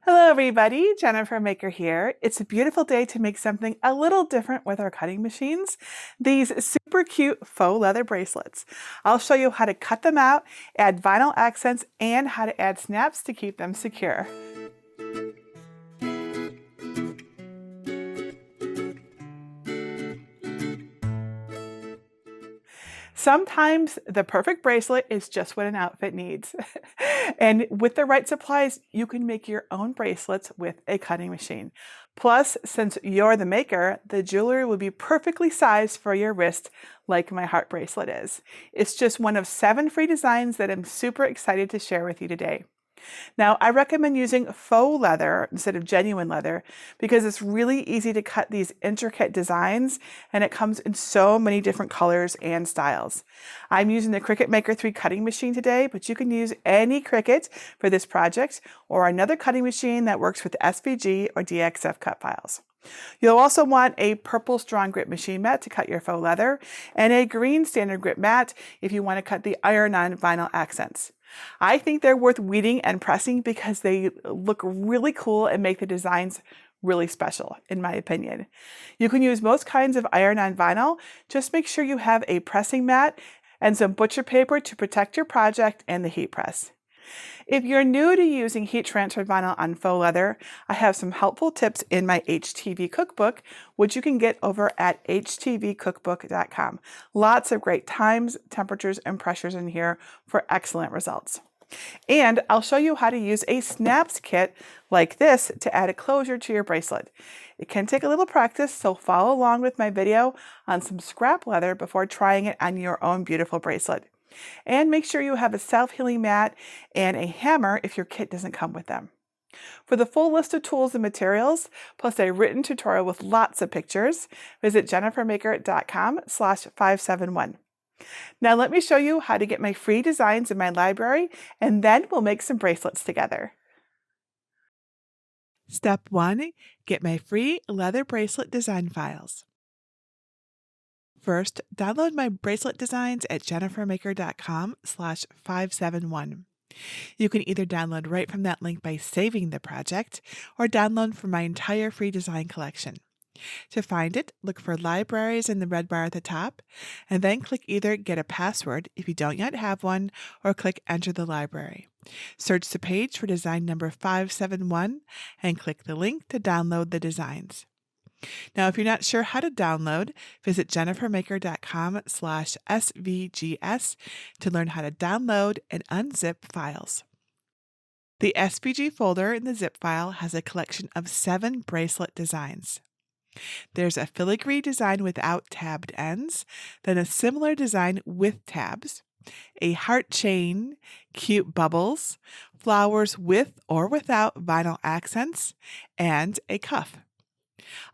Hello everybody, JenniferMaker here. It's a beautiful day to make something a little different with our cutting machines. These super cute faux leather bracelets. I'll show you how to cut them out, add vinyl accents, and how to add snaps to keep them secure. Sometimes the perfect bracelet is just what an outfit needs. And with the right supplies, you can make your own bracelets with a cutting machine. Plus, since you're the maker, the jewelry will be perfectly sized for your wrist like my heart bracelet is. It's just one of 7 free designs that I'm super excited to share with you today. Now, I recommend using faux leather instead of genuine leather because it's really easy to cut these intricate designs and it comes in so many different colors and styles. I'm using the Cricut Maker 3 cutting machine today, but you can use any Cricut for this project or another cutting machine that works with SVG or DXF cut files. You'll also want a purple strong grip machine mat to cut your faux leather and a green standard grip mat if you want to cut the iron-on vinyl accents. I think they're worth weeding and pressing because they look really cool and make the designs really special, in my opinion. You can use most kinds of iron-on vinyl. Just make sure you have a pressing mat and some butcher paper to protect your project and the heat press. If you're new to using heat transfer vinyl on faux leather, I have some helpful tips in my HTV cookbook, which you can get over at htvcookbook.com. Lots of great times, temperatures, and pressures in here for excellent results. And I'll show you how to use a snaps kit like this to add a closure to your bracelet. It can take a little practice, so follow along with my video on some scrap leather before trying it on your own beautiful bracelet. And make sure you have a self-healing mat and a hammer if your kit doesn't come with them. For the full list of tools and materials, plus a written tutorial with lots of pictures, visit JenniferMaker.com/571. Now let me show you how to get my free designs in my library, and then we'll make some bracelets together. Step 1. Get my free leather bracelet design files. First, download my bracelet designs at JenniferMaker.com/571. You can either download right from that link by saving the project or download from my entire free design collection. To find it, look for Libraries in the red bar at the top, and then click either Get a Password if you don't yet have one, or click Enter the library. Search the page for design number 571 and click the link to download the designs. Now, if you're not sure how to download, visit JenniferMaker.com/SVGS to learn how to download and unzip files. The SVG folder in the zip file has a collection of 7 bracelet designs. There's a filigree design without tabbed ends, then a similar design with tabs, a heart chain, cute bubbles, flowers with or without vinyl accents, and a cuff.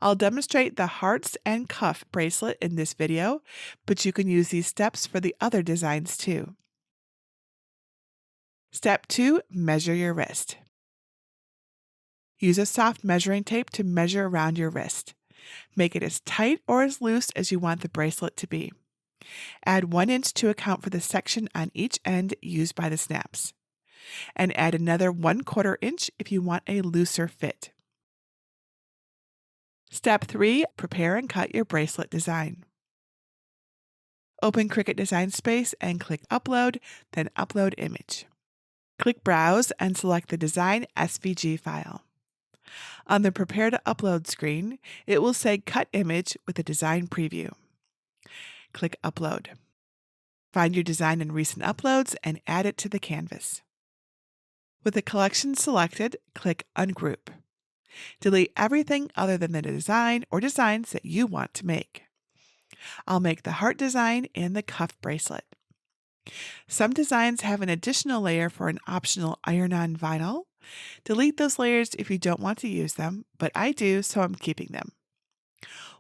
I'll demonstrate the hearts and cuff bracelet in this video, but you can use these steps for the other designs too. Step 2. Measure your wrist. Use a soft measuring tape to measure around your wrist. Make it as tight or as loose as you want the bracelet to be. Add 1 inch to account for the section on each end used by the snaps. And add another 1/4 inch if you want a looser fit. Step 3. Prepare and cut your bracelet design. Open Cricut Design Space and click Upload, then Upload Image. Click Browse and select the Design SVG file. On the Prepare to Upload screen, it will say Cut Image with a design preview. Click Upload. Find your design in Recent Uploads and add it to the canvas. With the collection selected, click Ungroup. Delete everything other than the design or designs that you want to make. I'll make the heart design and the cuff bracelet. Some designs have an additional layer for an optional iron-on vinyl. Delete those layers if you don't want to use them, but I do, so I'm keeping them.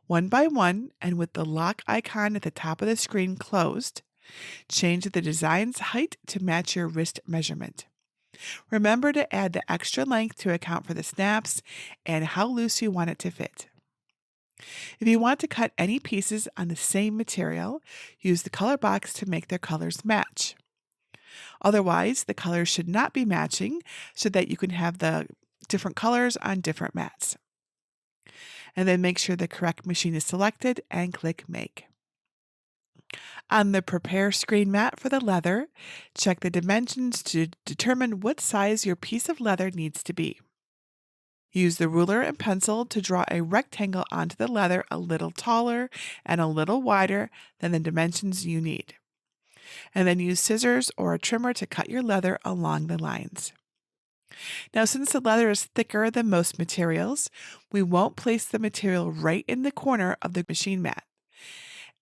One by one, and with the lock icon at the top of the screen closed, change the design's height to match your wrist measurement. Remember to add the extra length to account for the snaps and how loose you want it to fit. If you want to cut any pieces on the same material, use the color box to make their colors match. Otherwise, the colors should not be matching so that you can have the different colors on different mats. And then make sure the correct machine is selected and click Make. On the Prepare screen mat for the leather, check the dimensions to determine what size your piece of leather needs to be. Use the ruler and pencil to draw a rectangle onto the leather a little taller and a little wider than the dimensions you need. And then use scissors or a trimmer to cut your leather along the lines. Now, since the leather is thicker than most materials, we won't place the material right in the corner of the machine mat.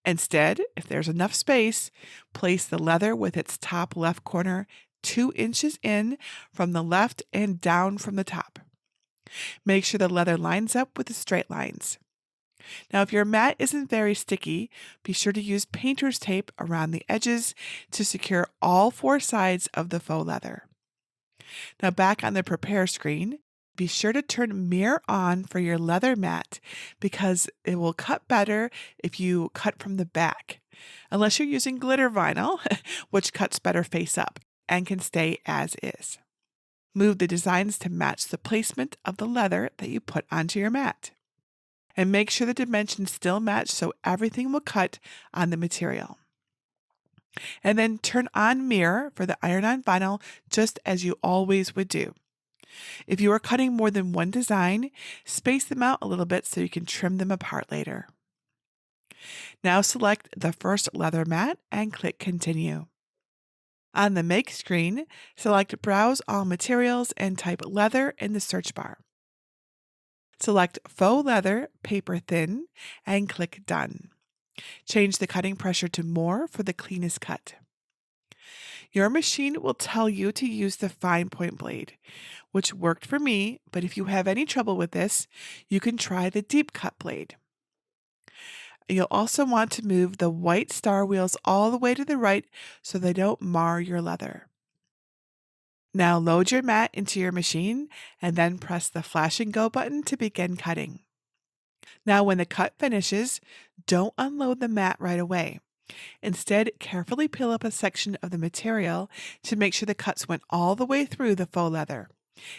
Instead, if there's enough space, place the leather with its top left corner 2 inches in from the left and down from the top. Make sure the leather lines up with the straight lines. Now, if your mat isn't very sticky, be sure to use painter's tape around the edges to secure all 4 sides of the faux leather. Now, back on the Prepare screen, be sure to turn mirror on for your leather mat because it will cut better if you cut from the back, unless you're using glitter vinyl, which cuts better face up and can stay as is. Move the designs to match the placement of the leather that you put onto your mat. And make sure the dimensions still match so everything will cut on the material. And then turn on mirror for the iron-on vinyl just as you always would do. If you are cutting more than one design, space them out a little bit so you can trim them apart later. Now select the first leather mat and click Continue. On the Make screen, select Browse All Materials and type Leather in the search bar. Select Faux Leather Paper Thin and click Done. Change the cutting pressure to more for the cleanest cut. Your machine will tell you to use the fine point blade, which worked for me, but if you have any trouble with this, you can try the deep cut blade. You'll also want to move the white star wheels all the way to the right so they don't mar your leather. Now load your mat into your machine and then press the Flash and Go button to begin cutting. Now when the cut finishes, don't unload the mat right away. Instead, carefully peel up a section of the material to make sure the cuts went all the way through the faux leather.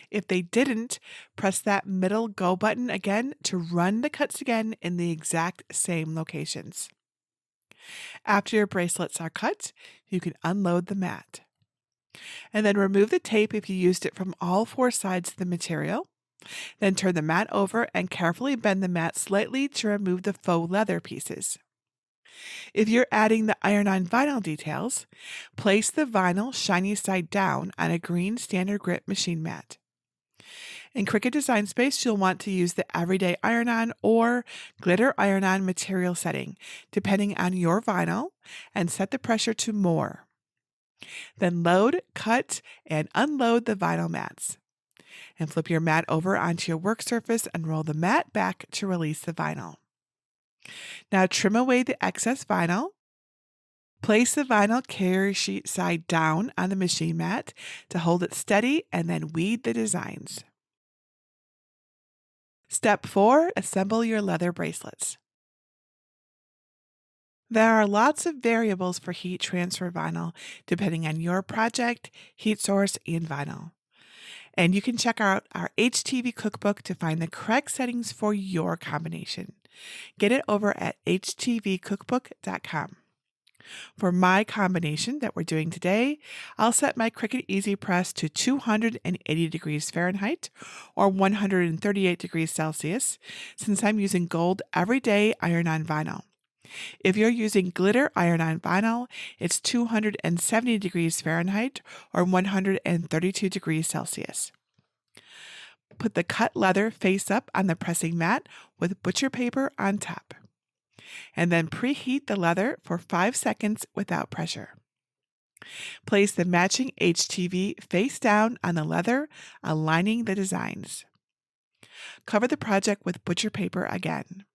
If they didn't, press that middle Go button again to run the cuts again in the exact same locations. After your bracelets are cut, you can unload the mat. And then remove the tape if you used it from all 4 sides of the material. Then turn the mat over and carefully bend the mat slightly to remove the faux leather pieces. If you're adding the iron-on vinyl details, place the vinyl shiny side down on a green standard grip machine mat. In Cricut Design Space, you'll want to use the Everyday Iron-On or Glitter Iron-On material setting, depending on your vinyl, and set the pressure to more. Then load, cut, and unload the vinyl mats. And flip your mat over onto your work surface and roll the mat back to release the vinyl. Now trim away the excess vinyl. Place the vinyl carrier sheet side down on the machine mat to hold it steady and then weed the designs. Step 4. Assemble your leather bracelets. There are lots of variables for heat transfer vinyl depending on your project, heat source, and vinyl. And you can check out our HTV cookbook to find the correct settings for your combination. Get it over at htvcookbook.com. For my combination that we're doing today, I'll set my Cricut Easy Press to 280 degrees Fahrenheit or 138 degrees Celsius since I'm using gold everyday iron-on vinyl. If you're using glitter iron-on vinyl, it's 270 degrees Fahrenheit or 132 degrees Celsius. Put the cut leather face up on the pressing mat with butcher paper on top. And then preheat the leather for 5 seconds without pressure. Place the matching HTV face down on the leather, aligning the designs. Cover the project with butcher paper again.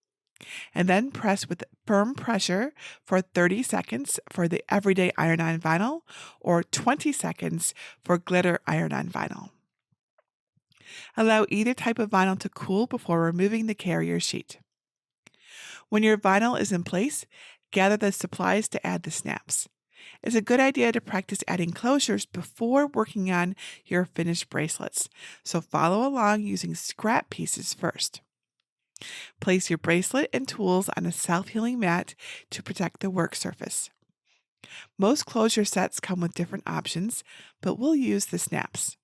And then press with firm pressure for 30 seconds for the everyday iron-on vinyl or 20 seconds for glitter iron-on vinyl. Allow either type of vinyl to cool before removing the carrier sheet. When your vinyl is in place, gather the supplies to add the snaps. it's a good idea to practice adding closures before working on your finished bracelets. So follow along using scrap pieces first. Place your bracelet and tools on a self-healing mat to protect the work surface. Most closure sets come with different options, but we'll use the snaps.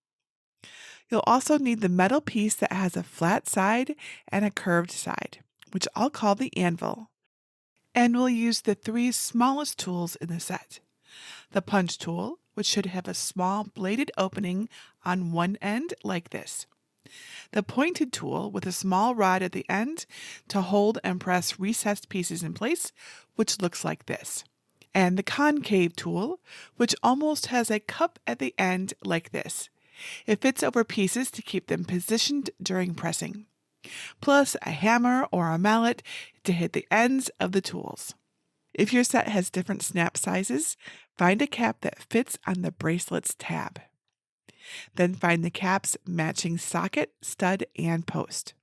You'll also need the metal piece that has a flat side and a curved side, which I'll call the anvil. And we'll use the 3 smallest tools in the set. The punch tool, which should have a small bladed opening on one end like this. The pointed tool with a small rod at the end to hold and press recessed pieces in place, which looks like this. And the concave tool, which almost has a cup at the end like this. It fits over pieces to keep them positioned during pressing, plus a hammer or a mallet to hit the ends of the tools. If your set has different snap sizes, find a cap that fits on the bracelet's tab. Then find the cap's matching socket, stud, and post.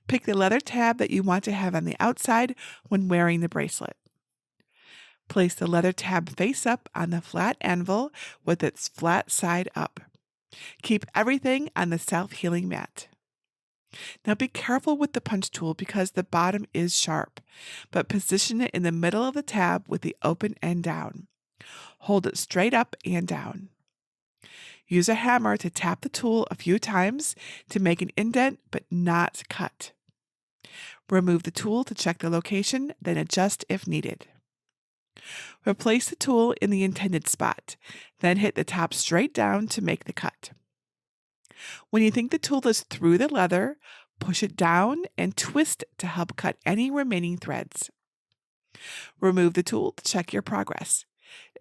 Pick the leather tab that you want to have on the outside when wearing the bracelet. Place the leather tab face up on the flat anvil with its flat side up. Keep everything on the self-healing mat. Now be careful with the punch tool because the bottom is sharp, but position it in the middle of the tab with the open end down. Hold it straight up and down. Use a hammer to tap the tool a few times to make an indent but not cut. Remove the tool to check the location, then adjust if needed. Replace the tool in the intended spot, then hit the top straight down to make the cut. When you think the tool is through the leather, push it down and twist to help cut any remaining threads. Remove the tool to check your progress.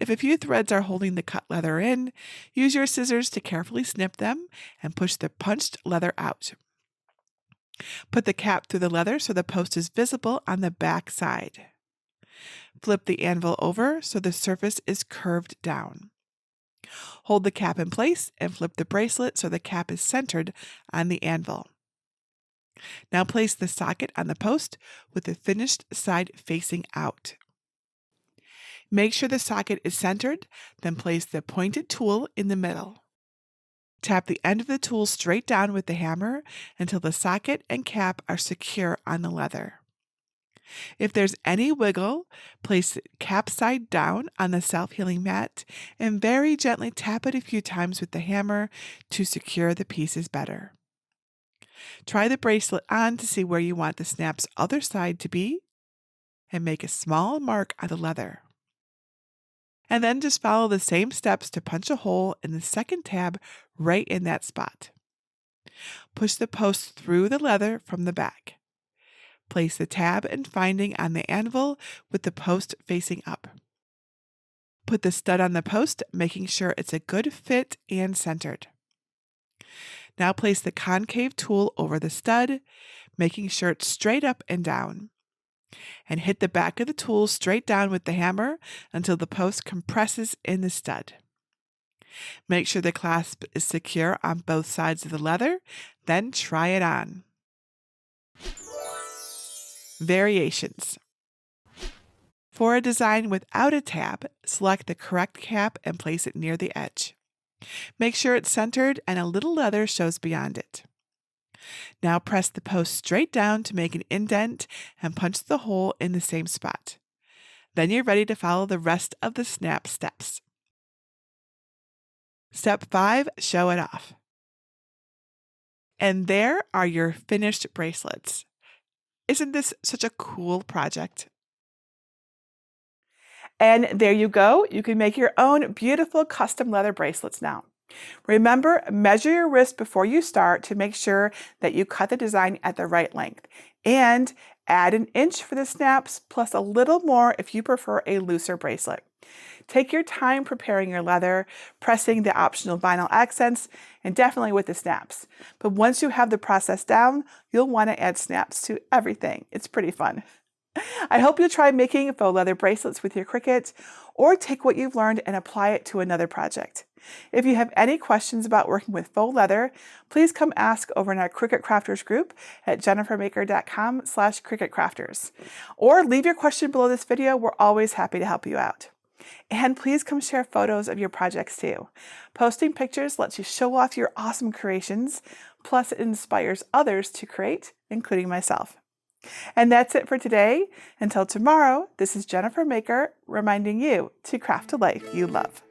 If a few threads are holding the cut leather in, use your scissors to carefully snip them and push the punched leather out. Put the cap through the leather so the post is visible on the back side. Flip the anvil over so the surface is curved down. Hold the cap in place and flip the bracelet so the cap is centered on the anvil. Now place the socket on the post with the finished side facing out. Make sure the socket is centered, then place the pointed tool in the middle. Tap the end of the tool straight down with the hammer until the socket and cap are secure on the leather. If there's any wiggle, place the cap side down on the self-healing mat and very gently tap it a few times with the hammer to secure the pieces better. Try the bracelet on to see where you want the snap's other side to be and make a small mark on the leather. And then just follow the same steps to punch a hole in the second tab right in that spot. Push the post through the leather from the back. Place the tab and finding on the anvil with the post facing up. Put the stud on the post, making sure it's a good fit and centered. Now place the concave tool over the stud, making sure it's straight up and down. And hit the back of the tool straight down with the hammer until the post compresses in the stud. Make sure the clasp is secure on both sides of the leather, then try it on. Variations. For a design without a tab, select the correct cap and place it near the edge. Make sure it's centered and a little leather shows beyond it. Now press the post straight down to make an indent and punch the hole in the same spot. Then you're ready to follow the rest of the snap steps. Step 5, show it off. And there are your finished bracelets. Isn't this such a cool project? And there you go. You can make your own beautiful custom leather bracelets now. Remember, measure your wrist before you start to make sure that you cut the design at the right length. And add an inch for the snaps, plus a little more if you prefer a looser bracelet. Take your time preparing your leather, pressing the optional vinyl accents, and definitely with the snaps. But once you have the process down, you'll want to add snaps to everything. It's pretty fun. I hope you'll try making faux leather bracelets with your Cricut, or take what you've learned and apply it to another project. If you have any questions about working with faux leather, please come ask over in our Cricut Crafters group at JenniferMaker.com/CricutCrafters. Or leave your question below this video. We're always happy to help you out. And please come share photos of your projects too. Posting pictures lets you show off your awesome creations, plus it inspires others to create, including myself. And that's it for today. Until tomorrow, this is JenniferMaker reminding you to craft a life you love.